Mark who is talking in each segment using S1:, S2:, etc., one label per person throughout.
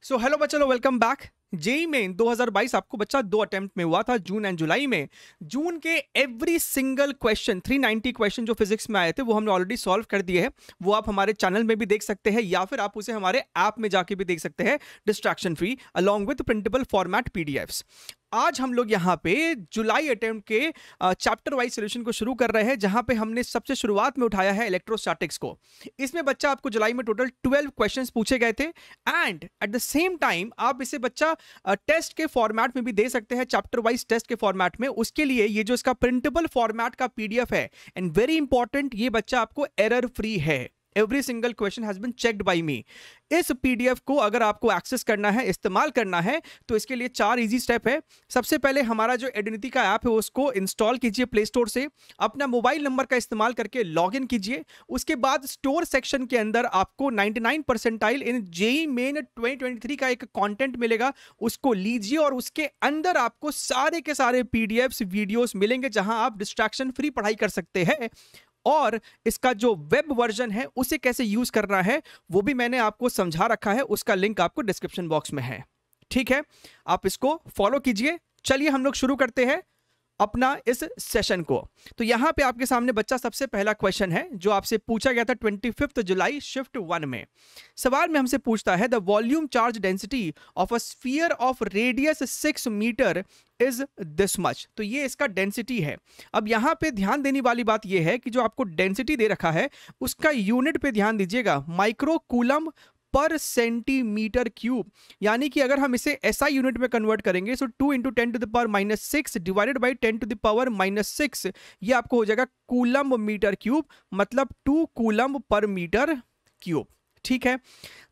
S1: So hello बच्चों, welcome back. JEE main 2022 आपको बच्चा 2 अटेम्प्ट में हुआ था, जून एंड जुलाई में। जून के एवरी सिंगल क्वेश्चन 390 क्वेश्चन जो फिजिक्स में आए थे वो हमने ऑलरेडी सॉल्व कर दिए हैं। वो आप हमारे चैनल में भी देख सकते हैं या फिर आप उसे हमारे ऐप में जाके भी देख सकते हैं, distraction free, along with printable format PDFs. आज हम लोग यहाँ पे जुलाई अटेम्प्ट के चैप्टर वाइज सॉल्यूशन को शुरू कर रहे हैं, जहां पे हमने सबसे शुरुआत में उठाया है इलेक्ट्रोस्टैटिक्स को। इसमें बच्चा आपको जुलाई में टोटल 12 क्वेश्चंस पूछे गए थे and at the same time आप इसे बच्चा टेस्ट के फॉर्मेट में भी दे सकते हैं, चैप्टर वाइज टेस्ट के फॉर्मेट में। उसके लिए ये जो इसका प्रिंटेबल फॉर्मेट का पीडीएफ है, एंड वेरी इंपॉर्टेंट, ये बच्चा आपको एरर फ्री है। Every single question has been checked by me. इस पीडीएफ को अगर आपको एक्सेस करना है, इस्तेमाल करना है, तो इसके लिए 4 इजी स्टेप है। सबसे पहले हमारा जो एडिनिटी का ऐप है उसको इंस्टॉल कीजिए प्ले स्टोर से, अपना मोबाइल नंबर का इस्तेमाल करके लॉग इन कीजिए। उसके बाद स्टोर सेक्शन के अंदर आपको 99 परसेंटाइल इन जेईई मेन 2023 का एक कंटेंट मिलेगा, उसको लीजिए और उसके अंदर आपको सारे के सारे पीडीएफ्स वीडियोस मिलेंगे जहां आप डिस्ट्रैक्शन फ्री पढ़ाई कर सकते हैं। और इसका जो वेब वर्जन है उसे कैसे यूज करना है वो भी मैंने आपको समझा रखा है, उसका लिंक आपको डिस्क्रिप्शन बॉक्स में है। ठीक है, आप इसको फॉलो कीजिए। चलिए हम लोग शुरू करते हैं अपना इस सेशन को। तो यहां पे आपके सामने बच्चा सबसे पहला क्वेश्चन है जो आपसे पूछा गया था 25 जुलाई शिफ्ट 1 में। सवाल में हमसे पूछता है the volume charge density of a sphere of radius 6 metre is this much. तो ये इसका डेंसिटी है। अब यहां पे ध्यान देने वाली बात यह है कि जो आपको डेंसिटी दे रखा है उसका यूनिट पे ध्यान दीजिएगा, micro coulomb per centimetre cube. यानी कि अगर हम इसे एसआई यूनिट में कन्वर्ट करेंगे तो 2 × 10⁻⁻6 डिवाइडेड बाई 10⁻⁻6, ये आपको हो जाएगा कूलम मीटर क्यूब, मतलब 2 कूलम पर मीटर क्यूब। ठीक है।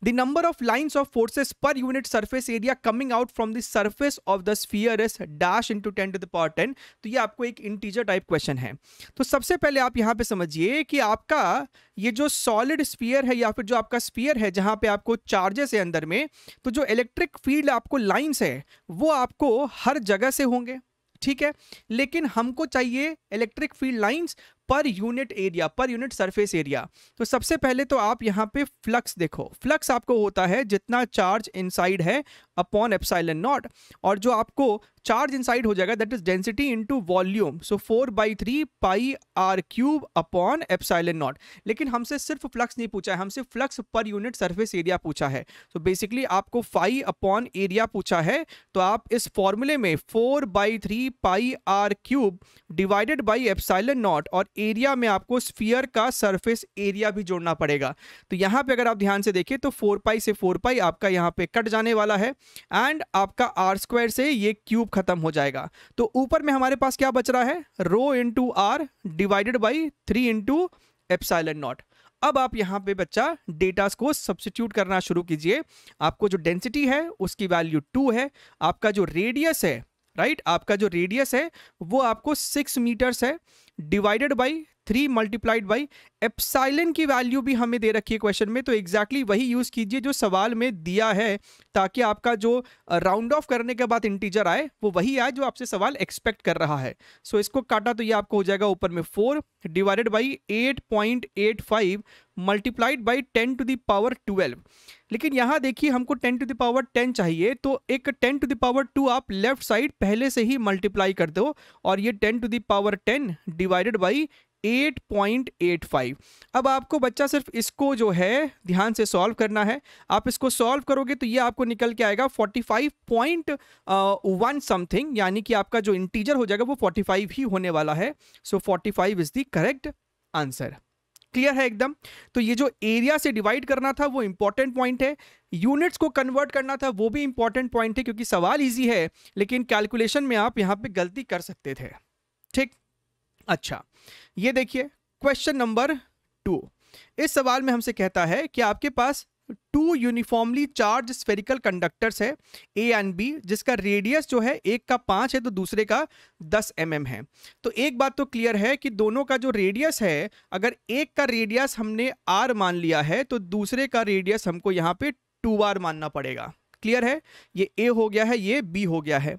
S1: The number of lines of forces per unit surface area coming out from the surface of the sphere is dash into 10⁻10। तो ये आपको एक इंटीजर टाइप क्वेश्चन है। तो सबसे पहले आप यहां पे समझिए कि आपका ये जो सॉलिड स्फीयर है या फिर जो आपका स्फीयर है जहां पे आपको चार्जेस है अंदर में, तो जो इलेक्ट्रिक फील्ड आपको लाइन्स है वो आपको हर जगह से होंगे। ठीक है, लेकिन हमको चाहिए electric field lines per unit area, पर यूनिट सरफेस एरिया। तो सबसे पहले तो आप यहां पे फ्लक्स देखो। फ्लक्स आपको होता है जितना चार्ज इनसाइड है अपॉन एप्सिलॉन नॉट, और जो आपको चार्ज इनसाइड हो जाएगा that is density into volume, so 4/3 pi r cube upon epsilon nought. लेकिन हमसे सिर्फ फ्लक्स नहीं पूछा है, हमसे फ्लक्स पर यूनिट सरफेस एरिया पूछा है। तो बेसिकली आपको फाई अपॉन एरिया पूछा है, तो आप इस फॉर्मूले में 4/3 pi r cube divided by epsilon not और एरिया में आपको स्फीयर का सरफेस एरिया भी जोड़ना पड़ेगा। तो यहां पे अगर आप ध्यान से देखें तो 4 पाई से 4 पाई आपका यहां पे कट जाने वाला है एंड आपका आर स्क्वायर से ये क्यूब खत्म हो जाएगा। तो ऊपर में हमारे पास क्या बच रहा है, rho into r divided by 3 into epsilon not. अब आप यहां पे बच्चा डेटा को सब्स्टिट्यूट करना शुरू कीजिए। आपको जो डेंसिटी है उसकी वैल्यू 2 है, आपका जो रेडियस है, राइट, आपका जो रेडियस है वो आपको 6 मीटर्स है, divided by 3 multiplied by epsilon की वैल्यू भी हमें दे रखी है क्वेश्चन में। तो एग्जैक्टली वही यूज कीजिए जो सवाल में दिया है, ताकि आपका जो राउंड ऑफ करने के बाद इंटीजर आए वो वही आए जो आपसे सवाल एक्सपेक्ट कर रहा है। सो इसको काटा तो ये आपको हो जाएगा ऊपर में 4 डिवाइडेड बाई 8.85 मल्टीप्लाइड बाई 10⁻12। लेकिन यहां देखिए हमको 10⁻10 चाहिए, तो एक 10⁻2 आप लेफ्ट साइड पहले से ही मल्टीप्लाई कर दो और ये 10⁻10 डिवाइडेड बाई 8.85। अब आपको बच्चा सिर्फ इसको जो है ध्यान से सॉल्व करना है। आप इसको सॉल्व करोगे तो ये आपको निकल के आएगा 45.1 समथिंग, यानी कि आपका जो इंटीजर हो जाएगा वो 45 ही होने वाला है। सो 45 is the correct answer. Clear है एकदम। तो ये जो एरिया से डिवाइड करना था वो इंपॉर्टेंट पॉइंट है, यूनिट्स को कन्वर्ट करना था वो भी इंपॉर्टेंट पॉइंट है, क्योंकि सवाल इजी है लेकिन कैलकुलेशन में आप यहां पे गलती कर सकते थे। ठीक, अच्छा ये देखिए क्वेश्चन नंबर 2। इस सवाल में हमसे कहता है कि आपके पास 2 यूनिफॉर्मली चार्ज स्फेरिकल कंडक्टर्स है ए एंड बी, जिसका रेडियस जो है एक का 5 है तो दूसरे का 10 mm है। तो एक बात तो क्लियर है कि दोनों का जो रेडियस है, अगर एक का रेडियस हमने r मान लिया है तो दूसरे का रेडियस हमको यहाँ पे 2r मानना पड़ेगा। क्लियर है, ये a हो गया है, ये b हो गया है।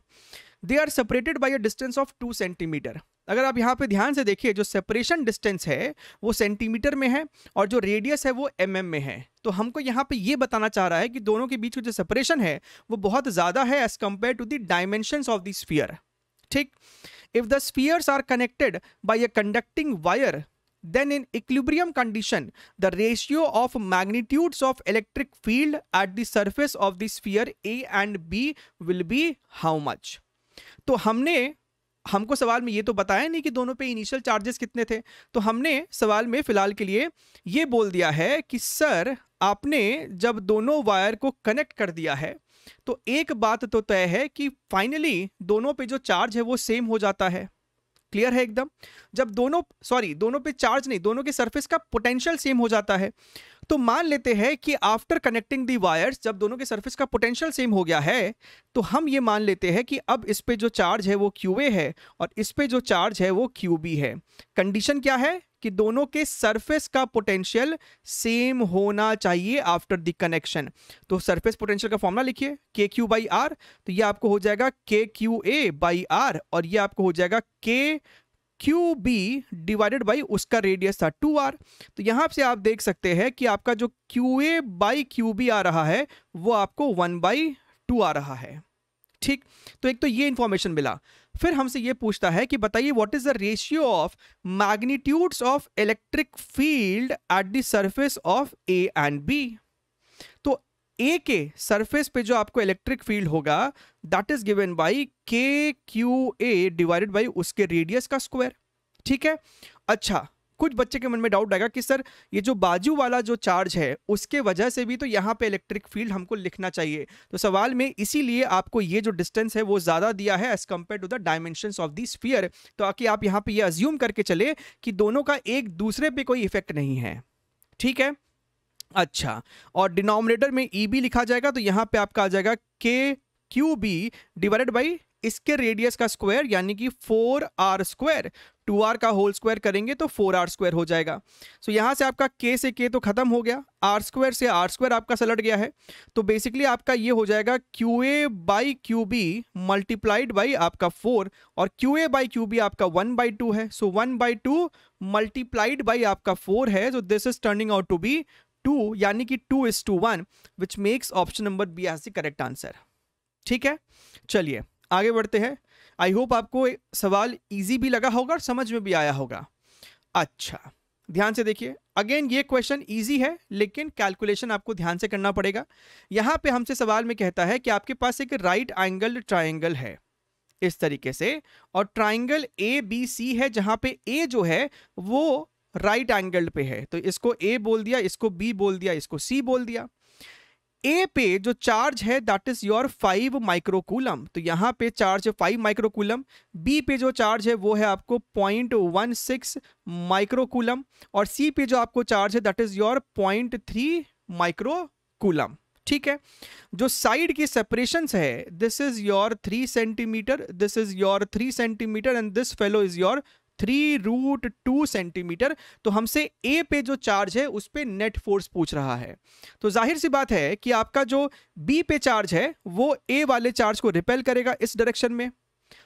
S1: They are separated by a distance of 2 centimetre. अगर आप यहाँ पे ध्यान से देखिए, जो सेपरेशन डिस्टेंस है वो सेंटीमीटर में है और जो रेडियस है वो mm में है। तो हमको यहाँ पे ये बताना चाह रहा है कि दोनों के बीच में जो सेपरेशन है वो बहुत ज्यादा है as compare to the dimensions of the sphere. ठीक, if the spheres are connected by a conducting wire, then in equilibrium condition the ratio of magnitudes of electric field at the surface of the sphere A and B will be how much। तो हमको सवाल में ये तो बताया नहीं कि दोनों पे इनिशियल चार्जेस कितने थे, तो हमने सवाल में फिलहाल के लिए ये बोल दिया है कि सर आपने जब दोनों वायर को कनेक्ट कर दिया है तो एक बात तो तय है कि फाइनली दोनों पे जो चार्ज है वो सेम हो जाता है। क्लियर है एकदम? जब दोनों पे चार्ज नहीं, दोनों के सरफेस का पोटेंशियल सेम हो जाता है। तो मान लेते हैं कि आफ्टर कनेक्टिंग दी वायर्स, जब दोनों के सरफेस का पोटेंशियल सेम हो गया है तो हम ये मान लेते हैं कि अब इस पे जो चार्ज है वो QA है और इस पे जो चार्ज है वो QB है। कंडीशन क्या है कि दोनों के सरफेस का पोटेंशियल सेम होना चाहिए आफ्टर द कनेक्शन। तो सरफेस पोटेंशियल का फॉर्मूला लिखिए KQ/R, तो ये आपको हो जाएगा KQA/R और ये आपको हो जाएगा KQB डिवाइडेड बाई उसका रेडियस था 2R। तो यहां से आप देख सकते हैं कि आपका जो QA/QB आ रहा है वो आपको 1/2 आ रहा है। ठीक, तो एक तो ये इंफॉर्मेशन मिला। फिर हमसे ये पूछता है कि बताइए what is the ratio of magnitudes of electric field at the surface of A and B। तो A के सरफेस पे जो आपको इलेक्ट्रिक फील्ड होगा that is given by KQA divided by उसके रेडियस का स्क्वायर। ठीक है, अच्छा कुछ बच्चे के मन में डाउट आएगा कि सर ये जो बाजू वाला जो चार्ज है उसके वजह से भी तो यहाँ पे इलेक्ट्रिक फील्ड हमको लिखना चाहिए। तो सवाल में इसीलिए आपको ये जो डिस्टेंस है वो ज्यादा दिया है as compare to the dimensions of the sphere, तो आके आप यहाँ पे ये अज्यूम करके चले कि दोनों का एक दूसरे पे कोई इफेक्ट नहीं है। ठीक है, अच्छा, और डिनोमिनेटर में EB लिखा जाएगा तो यहाँ पे आपका आ जाएगा KQB डिवाइडेड बाई इसके रेडियस का स्क्वायर यानी कि 4R स्क्वायर। 2R का होल स्क्वायर करेंगे तो 4R स्क्वायर हो जाएगा। सो यहां से आपका K से K तो खत्म हो गया, R स्क्वायर से R स्क्वायर आपका सलट गया है। तो बेसिकली आपका ये हो जाएगा QA/QB मल्टीप्लाइड बाई आपका 4 और QA/QB आपका 1/2 है। सो 1/2 मल्टीप्लाइड बाई आपका 4 है। So this is turning out to be 2 यानी कि 2:1 which makes option number B as the correct answer. ठीक है, चलिए आगे बढ़ते हैं। आई होप आपको सवाल इजी भी लगा होगा और समझ में भी आया होगा। अच्छा ध्यान से देखिए, अगेन ये क्वेश्चन इजी है लेकिन कैलकुलेशन आपको ध्यान से करना पड़ेगा। यहां पे हमसे सवाल में कहता है कि आपके पास एक राइट एंगल ट्रायंगल है इस तरीके से और ट्रायंगल ABC है जहां पे A जो है वो राइट एंगल पे है। तो इसको A बोल दिया, इसको B बोल दिया, इसको C बोल दिया। A पे जो चार्ज है दैट इज योर 5 माइक्रोकूलम, तो यहां पे चार्ज है 5 माइक्रोकूलम। B पे जो चार्ज है वो है आपको 0.16 माइक्रोकूलम और C पे जो आपको चार्ज है दैट इज योर 0.3 माइक्रोकूलम। ठीक है, जो साइड की सेपरेशंस है this is your 3 centimetre, this is your 3 centimetre and this fellow is your 3√2 centimetre. तो हमसे A पे जो चार्ज है उस पे नेट फोर्स पूछ रहा है। तो जाहिर सी बात है कि आपका जो B पे चार्ज है वो A वाले चार्ज को रिपेल करेगा इस डायरेक्शन में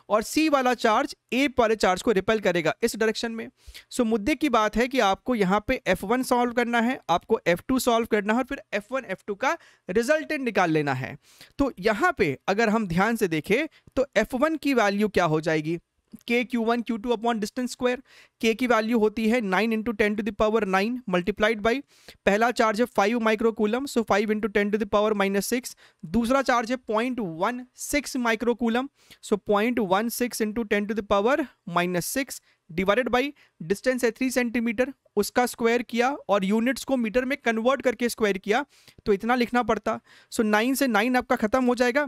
S1: और C वाला चार्ज A वाले चार्ज को रिपेल करेगा इस डायरेक्शन में। सो मुद्दे की बात है कि आपको यहाँ पे F1 सॉल्व करना है, आपको F2 सॉल्व करना है और फिर F1 F2 का रिजल्टेंट निकाल लेना है। तो यहाँ पे अगर हम ध्यान से देखें तो F1 की वैल्यू क्या हो जाएगी, KQ1 Q2 upon distance square. K की वैल्यू होती है 9 × 10⁻9 मल्टीप्लाइड बाई पहला चार्ज है 5 माइक्रोकूलम, सो 5 × 10⁻6। दूसरा चार्ज है 0.16 microcoulomb, so 0.16 × 10⁻6 divided by distance है 3 सेंटीमीटर, उसका स्क्वायर किया और यूनिट्स को मीटर में कन्वर्ट करके स्क्वायर किया तो इतना लिखना पड़ता। सो 9 से 9 आपका खत्म हो जाएगा।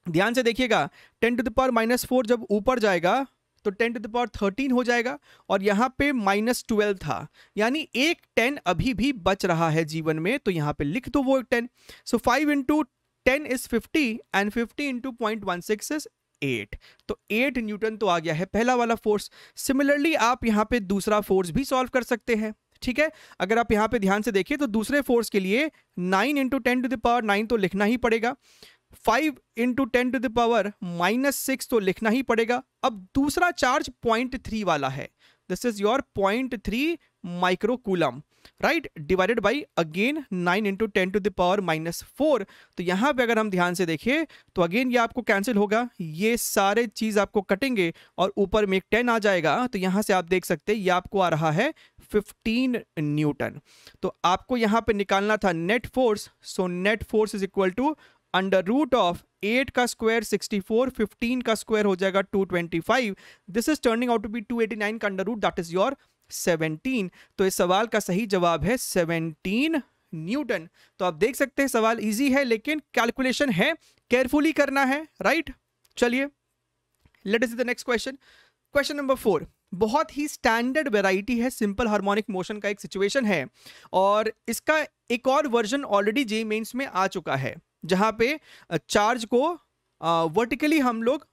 S1: ध्यान से देखिएगा 10⁻⁻4 जब ऊपर जाएगा तो 10⁻13 हो जाएगा और यहाँ पे -12 था यानी एक 10 अभी भी बच रहा है जीवन में, तो यहाँ पे लिख दो वो 10। सो 5 × 10 इज 50 एंड 50 × 0.16 इज 8। तो 8 न्यूटन तो आ गया है पहला वाला फोर्स। सिमिलरली आप यहाँ पे दूसरा फोर्स भी सॉल्व कर सकते हैं। ठीक है, अगर आप यहाँ पे ध्यान से देखिए तो दूसरे फोर्स के लिए 9 × 10⁻9 तो लिखना ही पड़ेगा। 5 इंटू 10⁻⁻6 तो लिखना ही पड़ेगा। अब दूसरा चार्ज 0.3 वाला है, this is your 0.3 microcoulomb, right, divided by again 9 into 10⁻⁻4। तो यहां पे अगर हम ध्यान से देखें तो अगेन ये आपको कैंसिल होगा, ये सारे चीज आपको कटेंगे और ऊपर में एक 10 आ जाएगा। तो यहां से आप देख सकते हैं ये आपको आ रहा है 15 न्यूटन। तो आपको यहां पे निकालना था net force, so net force is equal to under root of 8 का स्क्वायर 64, 15 का स्क्वायर हो जाएगा 225, this is turning out to be 289 का under root, that is your 17। तो इस सवाल का सही जवाब है 17 न्यूटन। तो आप देख सकते हैं सवाल इजी है लेकिन कैलकुलेशन है, केयरफुली करना है, राइट। चलिए let us see the next question. Question number 4 बहुत ही स्टैंडर्ड वैरायटी है, सिंपल हार्मोनिक मोशन का एक सिचुएशन है और इसका एक और वर्जन ऑलरेडी जेईई मेंस में आ चुका है जहां पे चार्ज को वर्टिकली हम लोग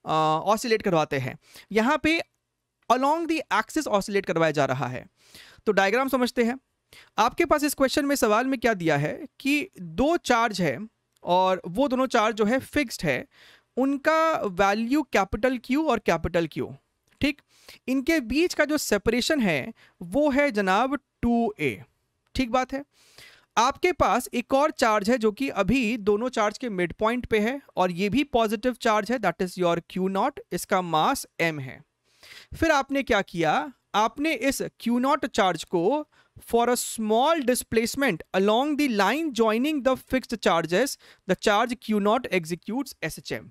S1: ऑसिलेट करवाते हैं, यहां पे अलोंग द एक्सिस ऑसिलेट करवाया जा रहा है। तो डायग्राम समझते हैं। आपके पास इस क्वेश्चन में सवाल में क्या दिया है कि दो चार्ज है और वो दोनों चार्ज जो है फिक्स्ड है, उनका वैल्यू कैपिटल क्यू और कैपिटल क्यू, ठीक। इनके बीच का जो सेपरेशन है वो है जनाब 2a, ठीक बात है। आपके पास एक और चार्ज है जो कि अभी दोनों चार्ज के मिड पॉइंट पे है और ये भी पॉजिटिव चार्ज है, दैट इज योर Q0, इसका मास m है। फिर आपने क्या किया, आपने इस Q0 चार्ज को for a small displacement along the line joining the fixed charges the charge Q0 executes SHM।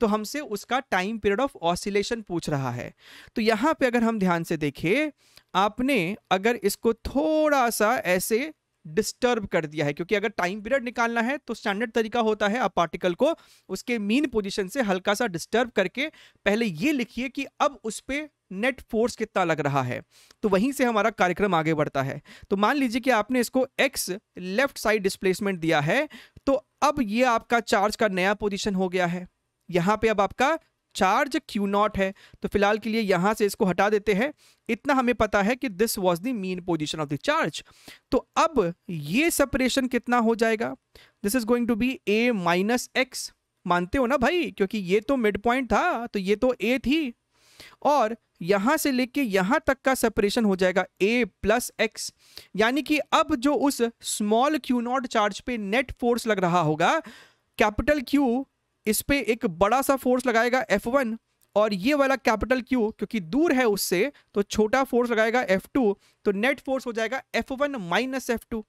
S1: तो हमसे उसका टाइम पीरियड ऑफ ऑसिलेशन पूछ रहा है। तो यहां पे अगर हम ध्यान से देखें, आपने अगर इसको थोड़ा सा ऐसे डिस्टर्ब कर दिया है, क्योंकि अगर टाइम पीरियड निकालना है तो स्टैंडर्ड तरीका होता है आप पार्टिकल को उसके मीन पोजीशन से हल्का सा डिस्टर्ब करके पहले ये लिखिए कि अब उस पे नेट फोर्स कितना लग रहा है, तो वहीं से हमारा कार्यक्रम आगे बढ़ता है। तो मान लीजिए कि आपने इसको x लेफ्ट साइड डिस्प्लेसमेंट दिया है, तो अब ये आपका चार्ज का नया पोजीशन हो गया है। यहां पे अब आपका चार्ज Q0 है, तो फिलहाल के लिए यहां से इसको हटा देते हैं। इतना हमें पता है कि this was the mean position of the charge. तो अब ये सेपरेशन कितना हो जाएगा, this is going to be a minus x, मानते हो ना भाई, क्योंकि ये तो मिड पॉइंट था तो ये तो a थी, और यहां से लेके यहां तक का सेपरेशन हो जाएगा a प्लस एक्स। यानी कि अब जो उस स्मॉल Q0 चार्ज पे नेट फोर्स लग रहा होगा, कैपिटल Q इस पे एक बड़ा सा फोर्स लगाएगा F1 और ये वाला कैपिटल Q क्योंकि दूर है उससे तो छोटा फोर्स लगाएगा F2, तो नेट फोर्स हो जाएगा F1 माइनस F2।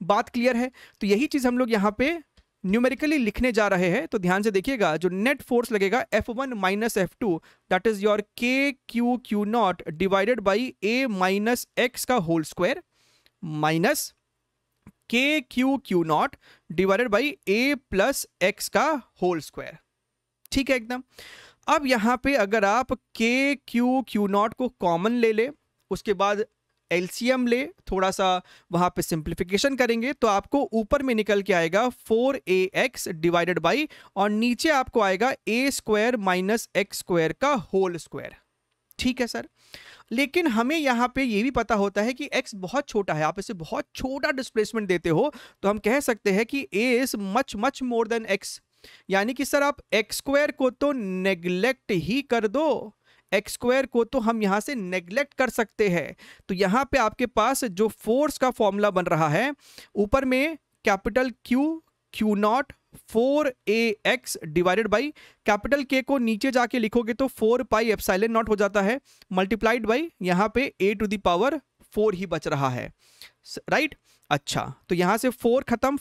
S1: बात क्लियर है। तो यही चीज हम लोग यहाँ पे न्यूमेरिकली लिखने जा रहे हैं। तो ध्यान से देखिएगा, जो नेट फोर्स लगेगा F1 minus F2 that is your KQ Q0 divided by a minus x का whole square minus KQ Q0 divided by a plus x का होल स्क्वायर, ठीक है एकदम। अब यहां पे अगर आप KQ Q0 को कॉमन ले ले, उसके बाद एलसीएम ले, थोड़ा सा वहां पे सिंप्लीफिकेशन करेंगे तो आपको ऊपर में निकल के आएगा 4ax डिवाइडेड बाई और नीचे आपको आएगा a square minus x square का होल स्क्वायर, ठीक है सर। लेकिन हमें यहां पे ये भी पता होता है कि x बहुत छोटा है, आप इसे बहुत छोटा डिस्प्लेसमेंट देते हो तो हम कह सकते हैं कि a is much much more than x। यानी कि सर आप x स्क्वायर को तो नेग्लेक्ट ही कर दो, एक्स स्क्वायर को तो हम यहां से नेग्लेक्ट कर सकते हैं। तो यहां पे आपके पास जो फोर्स का फॉर्मूला बन रहा है, ऊपर में capital Q Q0 4ax divided by capital K को नीचे जाके लिखोगे तो 4 पाई एप्सिलॉन नॉट हो जाता है, मल्टीप्लाइड बाई यहां पे a टू द पावर 4 ही बच रहा है, राइट। अच्छा, तो यहां से 4 खत्म,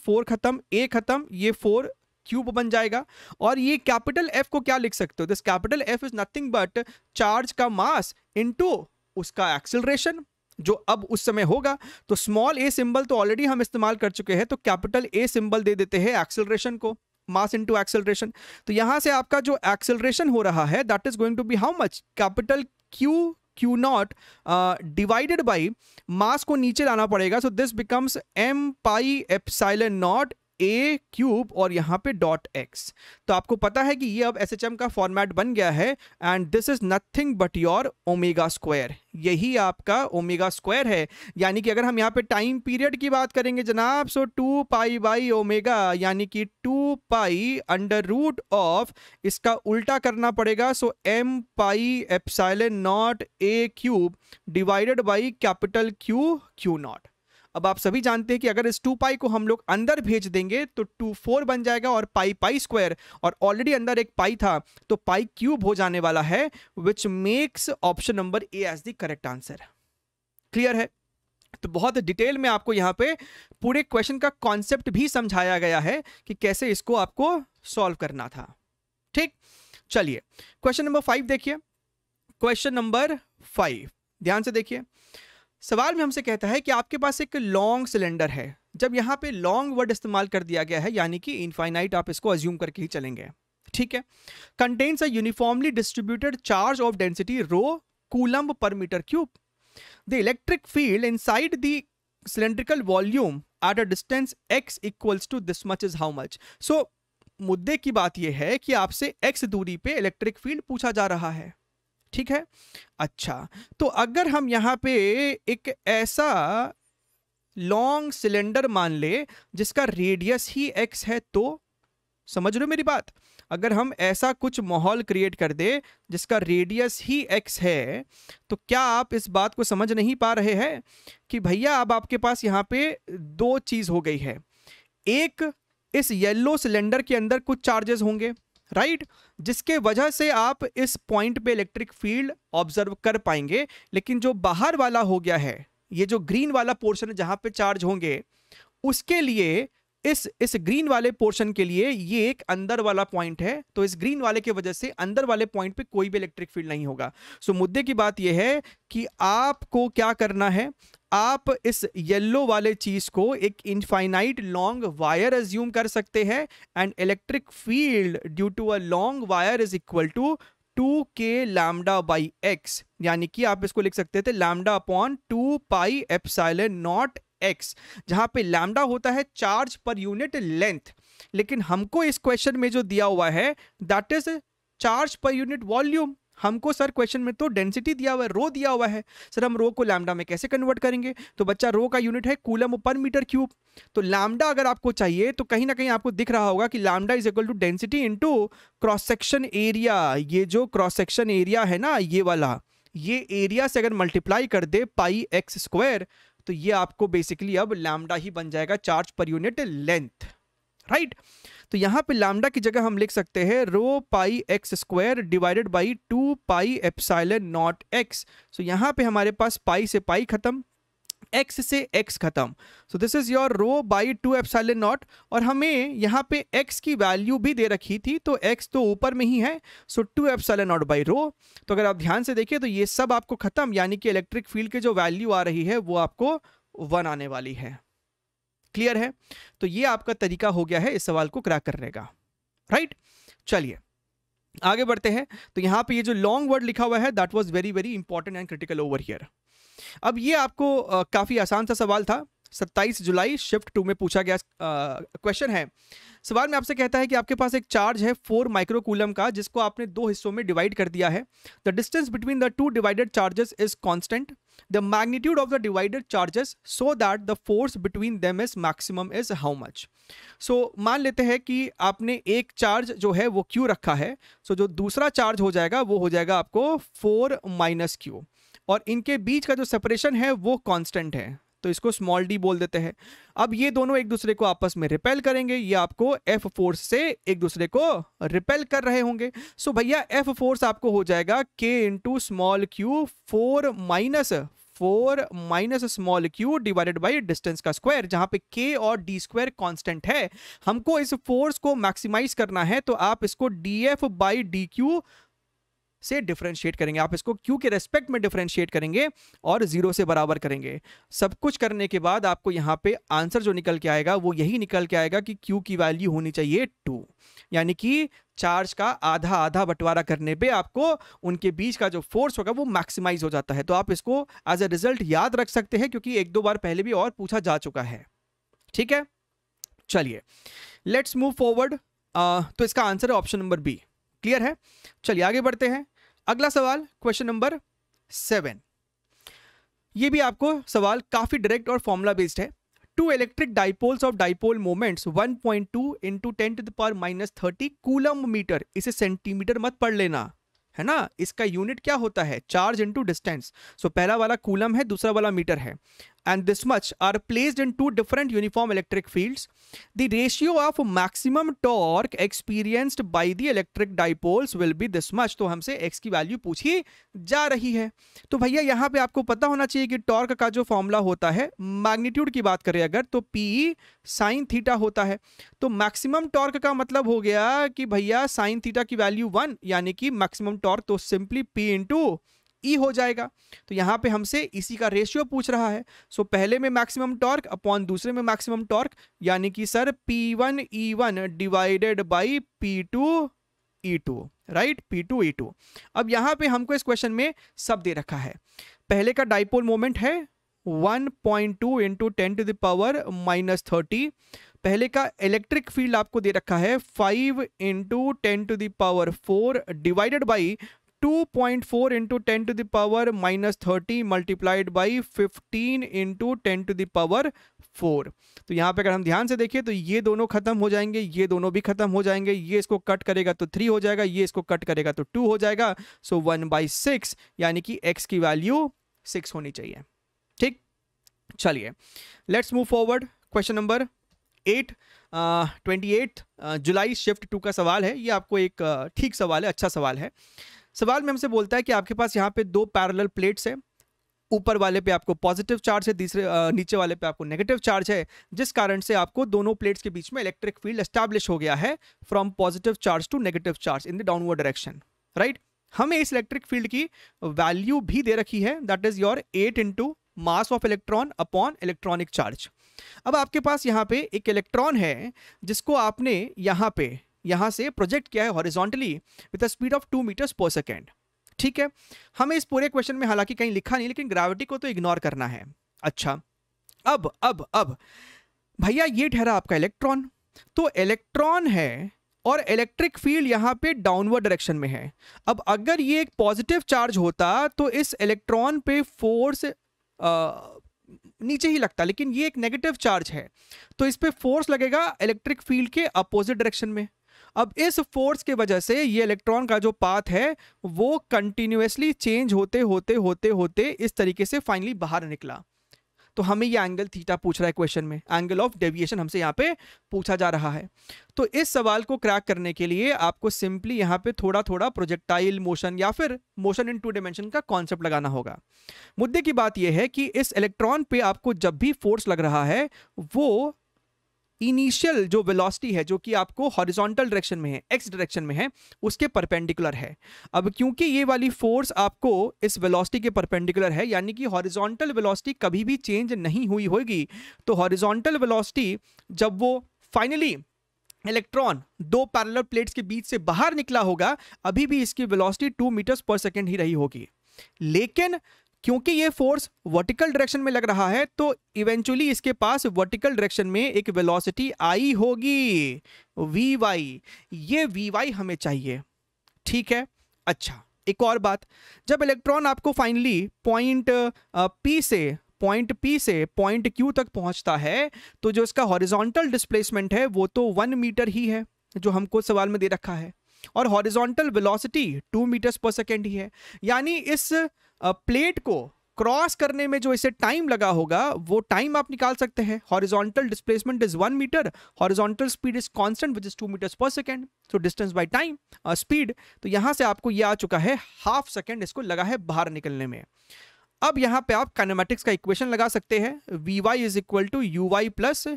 S1: a खत्म, ये 4 क्यूब बन जाएगा। और ये कैपिटल F को क्या लिख सकते हो, this capital F is nothing but charge का मास इनटू उसका एक्सेलरेशन जो अब उस समय होगा। तो स्मॉल a सिंबल तो ऑलरेडी हम इस्तेमाल कर चुके हैं, तो कैपिटल A सिंबल दे देते हैं एक्सेलरेशन को, मास इनटू एक्सेलरेशन। तो यहां से आपका जो एक्सेलरेशन हो रहा है that is going to be how much, capital Q0 divided by mass को नीचे लाना पड़ेगा, so this becomes m pi epsilon nought a cube और यहाँ पे डॉट एक्स। तो आपको पता है कि ये अब एसएचएम का फॉर्मेट बन गया है and this is nothing but your omega square, यही आपका ओमेगा स्क्वायर है। यानी कि अगर हम यहाँ पे टाइम पीरियड की बात करेंगे जनाब, सो 2 पाई बाई ओमेगा यानी कि 2 पाई अंडर रूट ऑफ, इसका उल्टा करना पड़ेगा, सो m pi epsilon nought a cube divided by capital Q not. अब आप सभी जानते हैं कि अगर इस 2 पाई को हम लोग अंदर भेज देंगे तो 2 4 बन जाएगा और पाई पाई स्क्वायर, और ऑलरेडी अंदर एक पाई था तो पाई क्यूब हो जाने वाला है, which makes option number A as the correct answer. Clear है? तो बहुत डिटेल में आपको यहाँ पे पूरे क्वेश्चन का कॉन्सेप्ट भी समझाया गया है कि कैसे इसको आपको सॉल्व करना था। ठीक, चलिए क्वेश्चन नंबर 5 देखिए। क्वेश्चन नंबर 5 ध्यान से देखिए। सवाल में हमसे कहता है कि आपके पास एक लॉन्ग सिलेंडर है। जब यहाँ पे लॉन्ग वर्ड इस्तेमाल कर दिया गया है यानी कि इनफाइनाइट, आप इसको अज्यूम करके ही चलेंगे, ठीक है। Contains a uniformly distributed charge of density rho coulomb per metre cube. The electric field inside the cylindrical volume at a distance x equals to this much is how much. So मुद्दे की बात यह है कि आपसे x दूरी पे electric field पूछा जा रहा है, ठीक है। अच्छा, तो अगर हम यहां पे एक ऐसा लॉन्ग सिलेंडर मान ले जिसका रेडियस ही x है, तो समझ रहे हो मेरी बात? अगर हम ऐसा कुछ माहौल क्रिएट कर दे जिसका रेडियस ही x है, तो क्या आप इस बात को समझ नहीं पा रहे हैं कि भैया अब आपके पास यहां पे दो चीज हो गई है। एक, इस येलो सिलेंडर के अंदर कुछ चार्जेस होंगे, राइट, जिसके वजह से आप इस पॉइंट पे इलेक्ट्रिक फील्ड ऑब्जर्व कर पाएंगे। लेकिन जो बाहर वाला हो गया है, ये जो ग्रीन वाला पोर्शन है जहां पे चार्ज होंगे, उसके लिए इस ग्रीन वाले पोर्शन के लिए ये एक अंदर वाला पॉइंट है, तो इस ग्रीन वाले की वजह से अंदर वाले पॉइंट पे कोई भी इलेक्ट्रिक फील्ड नहीं होगा। सो मुद्दे की बात यह है कि आपको क्या करना है, आप इस येलो वाले चीज को एक इनफाइनाइट लॉन्ग वायर अज्यूम कर सकते हैं and electric field due to a long wire is equal to 2k lambda by x, यानी कि आप इसको लिख सकते थे lambda upon 2 pi epsilon nought x, जहां पे लैम्डा होता है चार्ज पर यूनिट लेंथ, लेकिन हमको इस क्वेश्चन में जो दिया हुआ है that is charge per unit volume. हमको सर क्वेश्चन में तो डेंसिटी दिया हुआ है, रो दिया हुआ है, सर हम रो को लैम्डा में कैसे कन्वर्ट करेंगे? तो बच्चा रो का यूनिट है कूलम पर मीटर क्यूब। तो लैम्डा अगर आपको चाहिए तो कहीं ना कहीं आपको दिख रहा होगा कि lambda is equal to density into cross section area. ये जो क्रॉस सेक्शन एरिया है ना, ये वाला, ये एरिया से अगर मल्टीप्लाई कर दे पाई एक्स स्क्वायर, तो ये आपको बेसिकली अब लैम्डा ही बन जाएगा, charge per unit length, right. तो यहां पे लैम्डा की जगह हम लिख सकते हैं rho pi x square divided by 2 pi epsilon naught x. So यहां पे हमारे पास पाई से पाई खत्म, x से x खत्म, so this is your rho by 2 epsilon not. और हमें यहाँ पे x की वैल्यू भी दे रखी थी, तो x तो ऊपर में ही है, सो 2 एप्सिलॉन नॉट बाई रो। तो अगर आप ध्यान से देखिए तो ये सब आपको खत्म, यानी कि इलेक्ट्रिक फील्ड की जो वैल्यू आ रही है वो आपको 1 आने वाली है। क्लियर है? तो ये आपका तरीका हो गया है इस सवाल को क्रैक करने का, राइट। चलिए आगे बढ़ते हैं। तो यहाँ पे ये जो लॉन्ग वर्ड लिखा हुआ है that was very very important and critical over here. अब ये आपको काफी आसान सा सवाल था, 27 जुलाई शिफ्ट 2 में पूछा गया क्वेश्चन है। सवाल में आपसे कहता है कि आपके पास एक चार्ज है 4 माइक्रोकूलम का, जिसको आपने 2 हिस्सों में डिवाइड कर दिया है। The distance between the 2 divided charges is constant. The magnitude of the divided charges so that the force between them is maximum is how much. So मान लेते हैं कि आपने एक चार्ज जो है वो Q रखा है, सो जो दूसरा चार्ज हो जाएगा वो हो जाएगा आपको 4 माइनस Q, और इनके बीच का जो सेपरेशन है वो कांस्टेंट है, तो इसको स्मॉल d बोल देते हैं। अब ये दोनों एक दूसरे को आपस में रिपेल करेंगे, ये आपको F फोर्स से एक दूसरे को रिपेल कर रहे होंगे। सो भैया F फोर्स आपको हो जाएगा K into small q 4 minus small q divided by distance का स्क्वायर, जहां पे k और d स्क्वायर कांस्टेंट है। हमको इस फोर्स को मैक्सिमाइज करना है, तो आप इसको df बाई dq से डिफरेंशिएट करेंगे, आप इसको Q के रेस्पेक्ट में डिफरेंशिएट करेंगे और 0 से बराबर करेंगे। सब कुछ करने के बाद आपको यहाँ पे आंसर जो निकल के आएगा वो यही निकल के आएगा कि Q की वैल्यू होनी चाहिए 2, यानी कि चार्ज का आधा आधा बंटवारा करने पे आपको उनके बीच का जो फोर्स होगा वो मैक्सिमाइज हो जाता है। तो आप इसको एज अ रिजल्ट याद रख सकते हैं, क्योंकि 1-2 बार पहले भी और पूछा जा चुका है, ठीक है। चलिए लेट्स मूव फॉरवर्ड। तो इसका आंसर है ऑप्शन नंबर बी। क्लियर है? चलिए आगे बढ़ते हैं। अगला सवाल क्वेश्चन नंबर 7। ये भी आपको सवाल काफी डायरेक्ट और फॉर्मूला बेस्ड है। Two electric dipoles of dipole moments 1.2 into 10⁻30 coulomb metre. इसे सेंटीमीटर मत पढ़ लेना, है ना। इसका यूनिट क्या होता है? Charge into distance. सो पहला वाला कूलम है, दूसरा वाला मीटर है। and this much are placed in two different uniform electric fields. The ratio of maximum torque experienced by the electric dipoles will be this much. तो हमसे x की value पूछी जा रही है। तो भैया यहाँ पे आपको पता होना चाहिए कि टॉर्क का जो फॉर्मूला होता है, मैग्नीट्यूड की बात करें अगर, तो P साइन थीटा होता है। तो मैक्सिमम टॉर्क का मतलब हो गया कि भैया साइन थीटा की वैल्यू 1, यानी कि मैक्सिमम टॉर्क तो सिंपली P इंटू ई हो जाएगा। तो यहां पे हमसे इसी का रेशियो पूछ रहा है। सो पहले में मैक्सिमम टॉर्क अपॉन दूसरे में मैक्सिमम टॉर्क, यानी कि sir P1 E1 divided by P2 E2, right, P2 E2। अब यहां पे हमको इस क्वेश्चन में सब दे रखा है। पहले का डाइपोल मोमेंट है 1.2 इंटू 10⁻⁻30। पहले का इलेक्ट्रिक फील्ड आपको दे रखा है 5 into 10⁻4 divided by 2.4 into 10⁻30 multiplied by 15 into 10⁻4। तो यहाँ पे अगर हम ध्यान से देखें तो ये दोनों खत्म हो जाएंगे, ये दोनों भी खत्म हो जाएंगे, ये इसको कट करेगा तो 3 हो जाएगा, ये इसको कट करेगा तो 2 हो जाएगा। सो 1/6, यानी कि x की वैल्यू 6 होनी चाहिए। ठीक, चलिए let's move forward. Question number 8, 28 July shift 2 का सवाल है। ये आपको एक ठीक सवाल है, अच्छा सवाल है। सवाल में हमसे बोलता है कि आपके पास यहाँ पे दो पैरेलल प्लेट्स है, ऊपर वाले पे आपको पॉजिटिव चार्ज है, नीचे वाले पे आपको नेगेटिव चार्ज है, जिस कारण से आपको दोनों प्लेट्स के बीच में इलेक्ट्रिक फील्ड एस्टैब्लिश हो गया है from positive charge to negative charge in the downward direction, right. हमें इस इलेक्ट्रिक फील्ड की वैल्यू भी दे रखी है, that is your 8 into mass of electron upon electronic charge. अब आपके पास यहाँ पे एक इलेक्ट्रॉन है जिसको आपने यहाँ से प्रोजेक्ट किया है horizontally with a speed of 2 metres per second. ठीक है, हमें इस पूरे क्वेश्चन में हालांकि कहीं लिखा नहीं, लेकिन ग्रेविटी को तो इग्नोर करना है। अच्छा, अब भैया ये ठहरा आपका इलेक्ट्रॉन, तो इलेक्ट्रॉन है और इलेक्ट्रिक फील्ड यहाँ पे डाउनवर्ड डायरेक्शन में है। अब अगर ये एक पॉजिटिव चार्ज होता तो इस इलेक्ट्रॉन पे फोर्स नीचे ही लगता, लेकिन ये एक नेगेटिव चार्ज है तो इस पे फोर्स लगेगा इलेक्ट्रिक फील्ड के अपोजिट डायरेक्शन में। अब इस फोर्स के वजह से ये इलेक्ट्रॉन का जो पाथ है वो कंटिन्यूअसली चेंज होते इस तरीके से फाइनली बाहर निकला। तो हमें ये एंगल थीटा पूछ रहा है क्वेश्चन में, एंगल ऑफ डेविएशन हमसे यहाँ पे पूछा जा रहा है। तो इस सवाल को क्रैक करने के लिए आपको सिंपली यहाँ पे थोड़ा प्रोजेक्टाइल मोशन या फिर मोशन इन 2 डायमेंशन का कॉन्सेप्ट लगाना होगा। मुद्दे की बात यह है कि इस इलेक्ट्रॉन पे आपको जब भी फोर्स लग रहा है वो इनिशियल जो वेलोसिटी है, जो कि आपको हॉरिजॉन्टल डायरेक्शन में है, एक्स डायरेक्शन में है, उसके परपेंडिकुलर है। अब क्योंकि ये वाली फोर्स आपको इस वेलोसिटी के परपेंडिकुलर है, यानी कि हॉरिजॉन्टल वेलोसिटी कभी भी चेंज नहीं हुई होगी, तो हॉरिजॉन्टल वेलोसिटी जब वो फाइनली इलेक्ट्रॉन दो पैरेलल प्लेट्स के बीच से बाहर निकला होगा, अभी भी इसकी वेलोसिटी 2 मीटर्स पर सेकेंड ही रही होगी। लेकिन क्योंकि ये फोर्स वर्टिकल डायरेक्शन में लग रहा है तो इवेंचुअली इसके पास वर्टिकल डायरेक्शन में एक वेलोसिटी आई होगी, Vy। ये Vy हमें चाहिए, ठीक है। अच्छा, एक और बात, जब इलेक्ट्रॉन आपको फाइनली पॉइंट P से पॉइंट Q तक पहुंचता है तो जो इसका हॉरिजॉन्टल डिस्प्लेसमेंट है वो तो 1 मीटर ही है जो हमको सवाल में दे रखा है, और horizontal velocity 2 metres per second ही है। यानी इस प्लेट को क्रॉस करने में जो इसे टाइम लगा होगा वो टाइम आप निकाल सकते हैं। Horizontal displacement is 1 metre, horizontal speed is constant which is 2 metres per second, so distance by time speed. तो यहां से आपको ये आ चुका है हाफ सेकेंड इसको लगा है बाहर निकलने में। अब यहां पे आप काइनेमेटिक्स का इक्वेशन लगा सकते हैं, Vy is equal to uy plus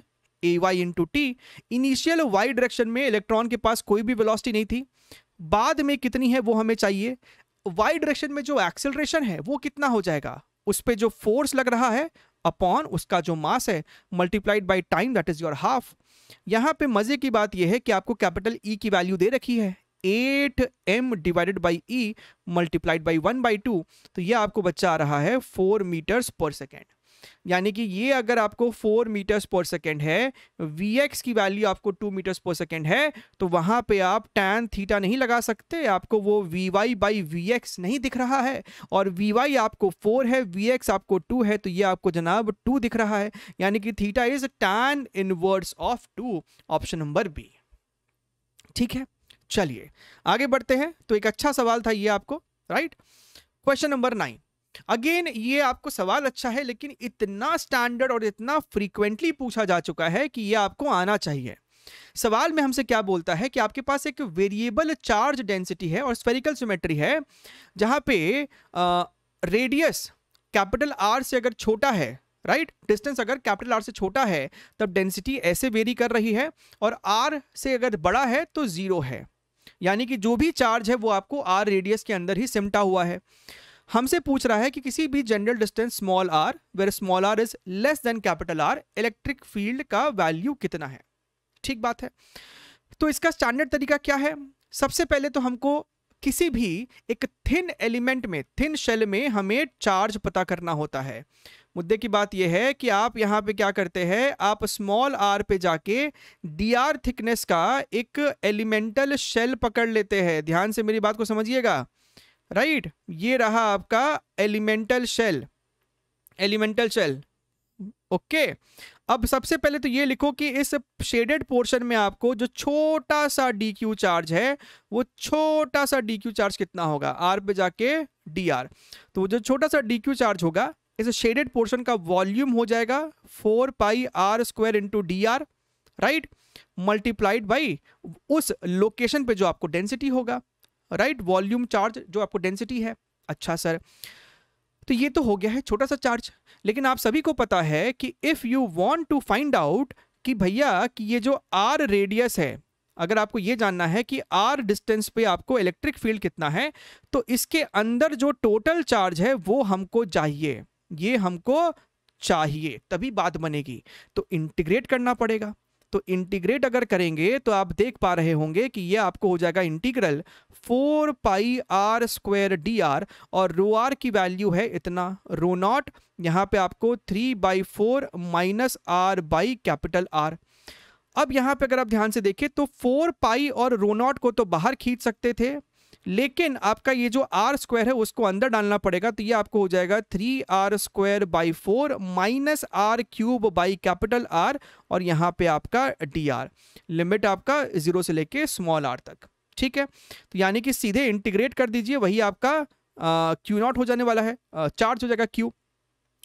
S1: ay into t. Initial y direction में इलेक्ट्रॉन के पास कोई भी वेलोसिटी नहीं थी, बाद में कितनी है वो हमें चाहिए। y डायरेक्शन में जो एक्सेलरेशन है वो कितना हो जाएगा, उस पे जो फोर्स लग रहा है अपॉन उसका जो मास है multiplied by time, that is your half. यहां पे मजे की बात यह है कि आपको कैपिटल E की वैल्यू दे रखी है 8m divided by E multiplied by 1/2, तो यह आपको बच्चा आ रहा है 4 मीटर्स पर सेकेंड। यानी कि ये अगर आपको 4 मीटर्स पर सेकेंड है, Vx की वैल्यू आपको 2 मीटर्स पर सेकेंड है, तो वहां पे आप tan थीटा नहीं लगा सकते, आपको वो Vy बाई Vx नहीं दिख रहा है, और Vy आपको 4 है, Vx आपको 2 है, तो ये आपको जनाब 2 दिख रहा है, यानी कि theta is tan inverse of 2, option number B. ठीक है, चलिए आगे बढ़ते हैं। तो एक अच्छा सवाल था ये आपको, राइट। क्वेश्चन नंबर 9, अगेन ये आपको सवाल अच्छा है, लेकिन इतना स्टैंडर्ड और इतना फ्रीक्वेंटली पूछा जा चुका है कि ये आपको आना चाहिए। सवाल में हमसे क्या बोलता है कि आपके पास एक वेरिएबल चार्ज डेंसिटी है और स्फेरिकल सिमेट्री है, जहां पे रेडियस कैपिटल आर से अगर छोटा है, राइट, डिस्टेंस अगर कैपिटल आर से छोटा है तब डेंसिटी ऐसे वेरी कर रही है, और आर से अगर बड़ा है तो जीरो है, यानी कि जो भी चार्ज है वो आपको आर रेडियस के अंदर ही सिमटा हुआ है। हमसे पूछ रहा है कि किसी भी general distance small r where small r is less than capital r, electric field का वैल्यू कितना है। ठीक बात है। तो इसका स्टैंडर्ड तरीका क्या है? सबसे पहले तो हमको किसी भी एक थिन एलिमेंट में, थिन शेल में हमें चार्ज पता करना होता है। मुद्दे की बात यह है कि आप यहां पे क्या करते हैं, आप स्मॉल आर पे जाके डी आर थिकनेस का एक एलिमेंटल शेल पकड़ लेते हैं। ध्यान से मेरी बात को समझिएगा, राइट। ये रहा आपका elemental shell, elemental shell, okay. अब सबसे पहले तो ये लिखो कि इस शेडेड पोर्शन में आपको जो छोटा सा डी क्यू चार्ज है, वो छोटा सा डी क्यू चार्ज कितना होगा, आर पे जाके डी आर, तो जो छोटा सा डी क्यू चार्ज होगा इस शेडेड पोर्शन का वॉल्यूम हो जाएगा 4 pi r square into d r, right, multiplied by उस लोकेशन पे जो आपको डेंसिटी होगा, राइट, वॉल्यूम चार्ज जो आपको डेंसिटी है। अच्छा सर, तो ये तो हो गया है छोटा सा चार्ज, लेकिन आप सभी को पता है कि if you want to find out कि भैया कि ये जो आर रेडियस है, अगर आपको ये जानना है कि आर डिस्टेंस पे आपको इलेक्ट्रिक फील्ड कितना है, तो इसके अंदर जो टोटल चार्ज है वो हमको चाहिए, ये हमको चाहिए, तभी बात बनेगी। तो इंटीग्रेट करना पड़ेगा। तो इंटीग्रेट अगर करेंगे तो आप देख पा रहे होंगे कि ये आपको हो जाएगा integral 4 pi r square d r, और रो आर की वैल्यू है इतना, रो नॉट यहाँ पे आपको 3/4 minus r by capital r. अब यहाँ पे अगर आप ध्यान से देखें तो 4 पाई और रो नॉट को तो बाहर खींच सकते थे, लेकिन आपका ये जो आर स्क्वायर है उसको अंदर डालना पड़ेगा, तो ये आपको हो जाएगा 3r square by 4 minus r cube by capital r, और यहाँ पे आपका डी आर, लिमिट आपका 0 से लेके स्मॉल आर तक। ठीक है, तो यानी कि सीधे इंटीग्रेट कर दीजिए, वही आपका क्यू नॉट हो जाने वाला है, चार्ज हो जाएगा क्यू।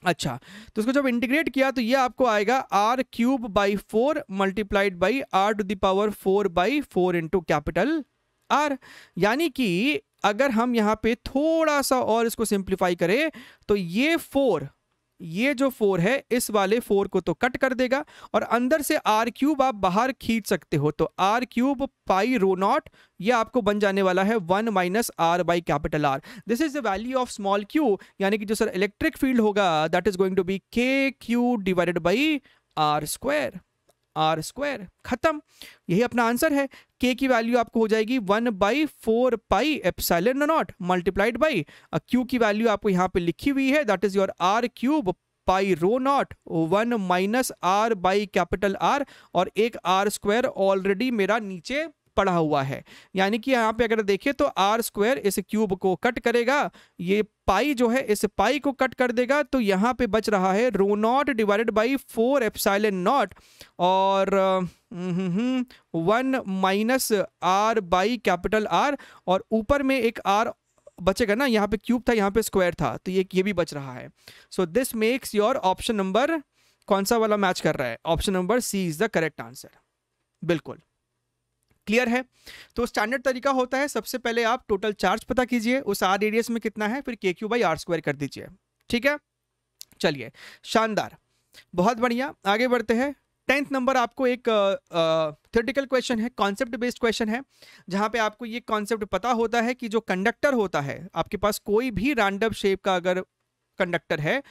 S1: अच्छा, तो इसको जब इंटीग्रेट किया तो ये आपको आएगा r cube by 4 multiplied by r to the power 4/4 into capital r. यानी कि अगर हम यहाँ पे थोड़ा सा और इसको सिंप्लीफाई करें तो ये 4, ये जो 4 है इस वाले 4 को तो कट कर देगा, और अंदर से आर क्यूब आप बाहर खींच सकते हो, तो r cube pi rho naught ये आपको बन जाने वाला है 1 minus r by capital r. This is the value of small q, यानी कि जो सर इलेक्ट्रिक फील्ड होगा that is going to be k q divided by r square, r square, खत्म। यही अपना आंसर है। के की वैल्यू आपको हो जाएगी 1/4 pi epsilon nought multiplied by q की वैल्यू आपको यहाँ पे लिखी हुई है, that is your r cube pi rho nought 1 minus r by capital r, और एक आर स्क्वायर ऑलरेडी मेरा नीचे पड़ा हुआ है। यानी कि यहाँ पे अगर देखें तो आर स्क्वायर इस क्यूब को कट करेगा, ये पाई जो है इस पाई को कट कर देगा, तो यहाँ पे बच रहा है rho naught divided by 4 epsilon not और 1 minus r by capital r, और ऊपर में एक आर बचेगा ना, यहाँ पे क्यूब था यहाँ पे स्क्वायर था, तो ये भी बच रहा है। So this makes your option number, कौन सा वाला मैच कर रहा है, option number C is the correct answer. बिल्कुल क्लियर है। तो स्टैंडर्ड तरीका होता है, सबसे पहले आप टोटल चार्ज पता कीजिए, उस आर रेडियस में कितना है, फिर के क्यू बाई आर स्क्वायर कर दीजिए। ठीक है, चलिए शानदार, बहुत बढ़िया, आगे बढ़ते हैं। 10th नंबर आपको एक थ्योरेटिकल क्वेश्चन है, कॉन्सेप्ट बेस्ड क्वेश्चन है, जहां पे आपको ये कॉन्सेप्ट पता होता है कि जो कंडक्टर होता है, आपके पास कोई भी रैंडम शेप का अगर कंडक्टर है,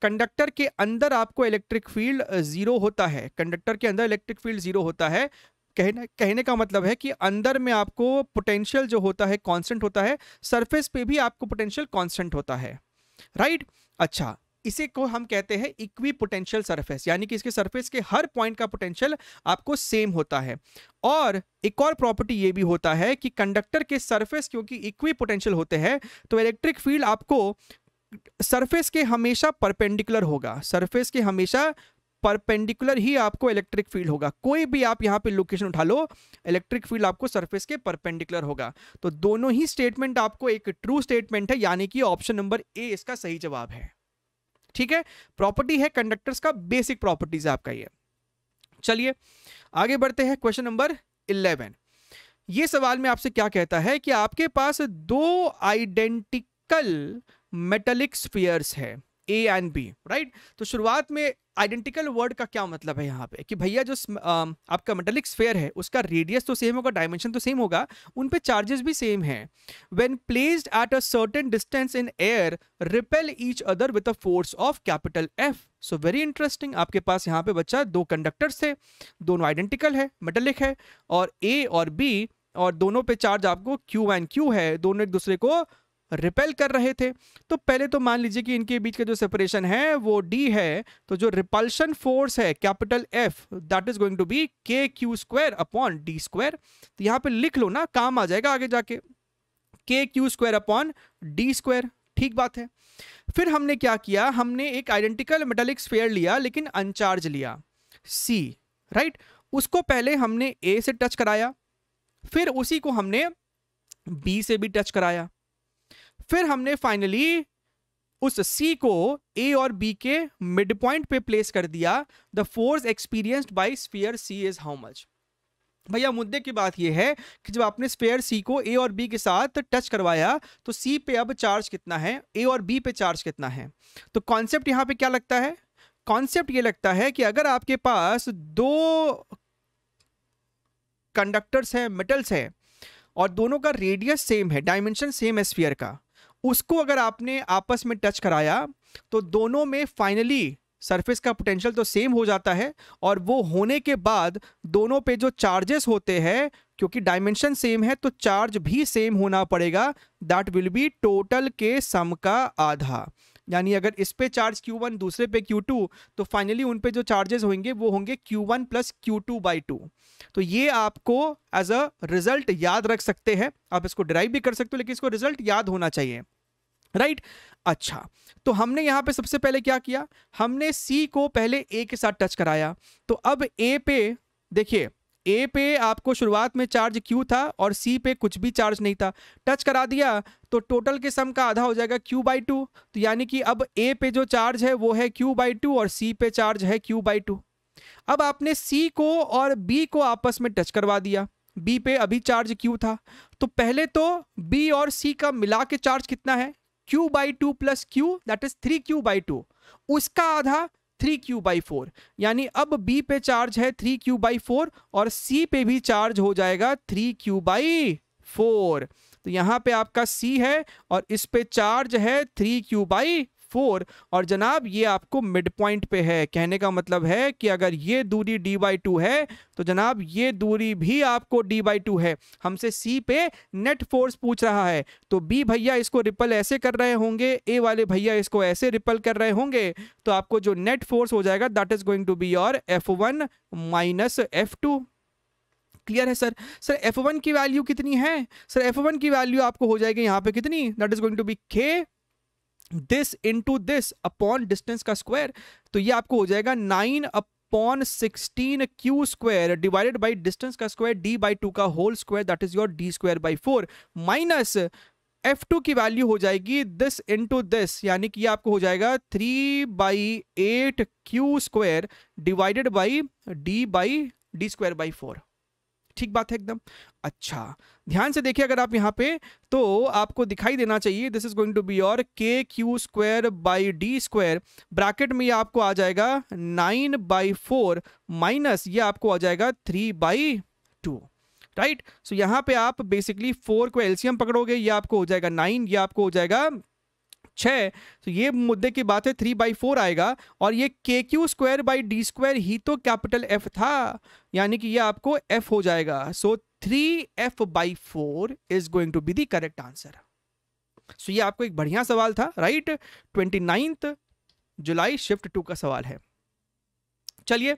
S1: कंडक्टर के अंदर आपको इलेक्ट्रिक फील्ड 0 होता है, कंडक्टर के अंदर इलेक्ट्रिक फील्ड 0 होता है। कहने का मतलब है कि अंदर में आपको पोटेंशियल जो होता है कांस्टेंट होता है, सरफेस पे भी आपको पोटेंशियल कांस्टेंट होता है, राइट। अच्छा, इसे को हम कहते हैं इक्वी पोटेंशियल सरफेस, यानी कि इसके सरफेस के हर पॉइंट का पोटेंशियल आपको सेम होता है। और एक और प्रॉपर्टी ये भी होता है कि कंडक्टर के सरफेस क्योंकि इक्वी पोटेंशियल होते हैं तो इलेक्ट्रिक फील्ड आपको सरफेस के हमेशा परपेंडिकुलर होगा, सरफेस के हमेशा परपेंडिकुलर ही आपको इलेक्ट्रिक फील्ड होगा। कोई भी आप यहां पे लोकेशन उठा लो, इलेक्ट्रिक फील्ड आपको सरफेस के परपेंडिकुलर होगा। तो दोनों ही स्टेटमेंट आपको एक ट्रू स्टेटमेंट है, यानी कि ऑप्शन नंबर ए इसका सही जवाब है। ठीक है, प्रॉपर्टी है कंडक्टर्स का, बेसिक प्रॉपर्टीज है आपका ये। चलिए आगे बढ़ते हैं, क्वेश्चन नंबर 11। ये सवाल में आपसे क्या कहता है कि आपके पास दो आइडेंटिकल मेटेलिक स्फीयर्स है ए एंड बी, राइट। तो शुरुआत में आइडेंटिकल वर्ड का क्या मतलब है यहाँ पे कि भैया जो आपका मेटेलिक स्फीयर है उसका रेडियस तो सेम होगा, डायमेंशन तो सेम होगा, उन पे चार्जेस भी सेम हैं। When placed at a certain distance in air repel each other with a force of capital F. So very interesting, आपके पास यहाँ पे बच्चा दो कंडक्टर्स थे, दोनों आइडेंटिकल है, मेटेलिक है, और ए और बी, और दोनों पे चार्ज आपको क्यू एंड क्यू है, दोनों एक दूसरे को रिपेल कर रहे थे। तो पहले तो मान लीजिए कि इनके बीच का जो सेपरेशन है वो डी है, तो जो रिपल्शन फोर्स है capital F that is going to be k q square upon d square. तो यहां पे लिख लो ना, काम आ जाएगा आगे जाके, के q square upon d square. ठीक बात है। फिर हमने क्या किया, हमने एक आइडेंटिकल मेटालिक स्फीयर लिया लेकिन अनचार्ज लिया, सी, राइट। उसको पहले हमने ए से टच कराया, फिर उसी को हमने बी से भी टच कराया, फिर हमने फाइनली उस C को A और B के मिड पॉइंट पे प्लेस कर दिया। The force experienced bye sphere C is how much. भैया मुद्दे की बात यह है कि जब आपने स्फीयर C को A और B के साथ टच करवाया तो C पे अब चार्ज कितना है, A और B पे चार्ज कितना है। तो कॉन्सेप्ट यहां पे क्या लगता है, कॉन्सेप्ट ये लगता है कि अगर आपके पास दो कंडक्टर्स हैं, मेटल्स हैं, और दोनों का रेडियस सेम है, डायमेंशन सेम है स्फीयर का, उसको अगर आपने आपस में टच कराया तो दोनों में फाइनली सरफेस का पोटेंशियल तो सेम हो जाता है, और वो होने के बाद दोनों पे जो चार्जेस होते हैं, क्योंकि डायमेंशन सेम है तो चार्ज भी सेम होना पड़ेगा, दैट विल बी टोटल के सम का आधा। यानी अगर इस पे चार्ज Q1 दूसरे पे Q2 तो फाइनली उन पे जो चार्जेस होंगे वो होंगे Q1 प्लस Q2/2। तो ये आपको एज अ रिजल्ट याद रख सकते हैं, आप इसको डिराइव भी कर सकते हो लेकिन इसको रिजल्ट याद होना चाहिए, राइट। अच्छा, तो हमने यहां पे सबसे पहले क्या किया, हमने C को पहले A के साथ टच कराया। तो अब A पे देखिए, A पे आपको शुरुआत में चार्ज Q था और C पे कुछ भी चार्ज नहीं था, टच करा दिया तो टोटल के सम का आधा हो जाएगा Q/2। तो यानी कि अब A पे जो चार्ज है वो है Q/2 और C पे चार्ज है Q/2। अब आपने C को और B को आपस में टच करवा दिया, B पे अभी चार्ज Q था, तो पहले तो B और C का मिला के चार्ज कितना है, Q/2 plus Q that is 3Q/2, उसका आधा 3Q/4। यानी अब B पे चार्ज है 3Q/4 और C पे भी चार्ज हो जाएगा 3Q/4। तो यहां पे आपका C है और इस पे चार्ज है 3Q/4, और जनाब ये आपको मिड पॉइंट पे है। कहने का मतलब है कि अगर ये दूरी D/2 है तो जनाब ये दूरी भी आपको D/2 है। हमसे C पे नेट फोर्स पूछ रहा है, तो B भैया इसको रिपल ऐसे कर रहे होंगे, A वाले भैया इसको ऐसे रिपल कर रहे होंगे, तो आपको जो नेट फोर्स हो जाएगा that is going to be your F1 minus F2। Clear है सर? सर F1 की वैल्यू कितनी है? सर F1 की वैल्यू आपको हो जाएगी यहाँ पे कितनी, that is going to be K this into this upon distance का स्क्वायर। तो ये आपको हो जाएगा 9/16 Q square divided by distance का स्क्वायर D/2 का whole square, that is your D²/4 minus F2 की वैल्यू हो जाएगी दिस इंटू दिस, यानी कि आपको हो जाएगा 3/8 Q square divided by D/D²/4। ठीक बात है एकदम। अच्छा ध्यान से देखिए, अगर आप यहाँ पे तो आपको दिखाई देना चाहिए this is going to be your KQ²/D², bracket में ये आपको आ जाएगा 9/4 माइनस ये आपको आ जाएगा 3/2, राइट। सो यहाँ पे आप बेसिकली 4 को एलसीएम पकड़ोगे, ये आपको हो जाएगा 9, ये आपको हो जाएगा 6। तो ये मुद्दे की बात है 3/4 आएगा, और ये KQ²/D² ही तो कैपिटल F था, यानी कि ये आपको F हो जाएगा। So 3F/4 is going to be the correct answer. So ये आपको एक बढ़िया सवाल था, राइट। 29th जुलाई शिफ्ट 2 का सवाल है। चलिए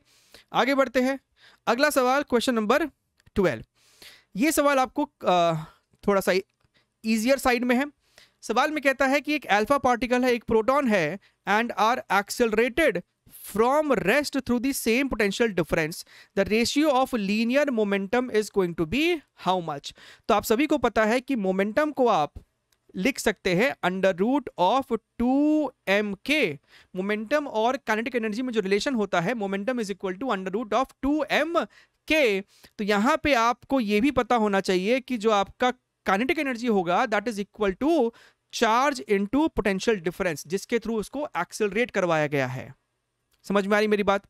S1: आगे बढ़ते हैं। अगला सवाल क्वेश्चन नंबर 12। ये सवाल आपको थोड़ा सा इजियर साइड में है। सवाल में कहता है कि एक अल्फा पार्टिकल है, एक प्रोटॉन है, and are accelerated from rest through the same potential difference, the ratio of linear momentum is going to be how much. तो आप सभी को पता है कि मोमेंटम को आप लिख सकते हैं under root of 2mk। Momentum और काइनेटिक एनर्जी में जो रिलेशन होता है, momentum is equal to under root of 2mk। तो यहां पे आपको यह भी पता होना चाहिए कि जो आपका काइनेटिक एनर्जी होगा that is equal to charge into potential difference, जिसके थ्रू उसको एक्सेलरेट करवाया गया है। समझ में आ रही मेरी बात?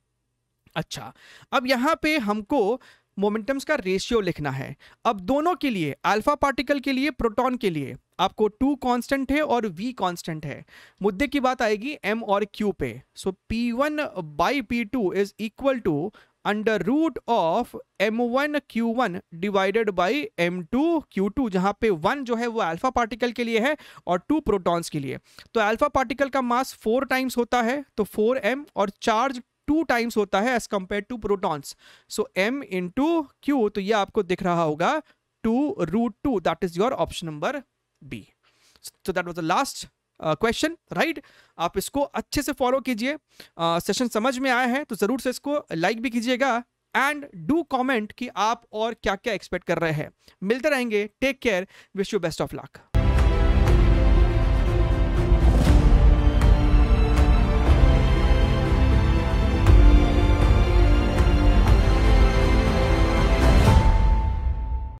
S1: अच्छा, अब यहां पे हमको मोमेंटम्स का रेशियो लिखना है। अब दोनों के लिए, अल्फा पार्टिकल के लिए, प्रोटॉन के लिए, आपको 2 कांस्टेंट है और v कांस्टेंट है। मुद्दे की बात आएगी m और q पे। So p1 by p2 is equal to under root of m1 q1 divided by m2 q2, जहां पे 1 जो है वो अल्फा पार्टिकल के लिए है और 2 प्रोटॉन्स के लिए। तो अल्फा पार्टिकल का मास 4 टाइम्स होता है, तो 4m, और चार्ज 2 टाइम्स होता है as compare to protons. So m into q, तो ये आपको दिख रहा होगा 2√2। That is your option number B. So that was the last question, right? आप इसको अच्छे से फॉलो कीजिए। सेशन समझ में आया है तो जरूर से इसको लाइक भी कीजिएगा एंड डू कमेंट कि आप और क्या क्या एक्सपेक्ट कर रहे हैं। मिलते रहेंगे, take care, wish you best of luck.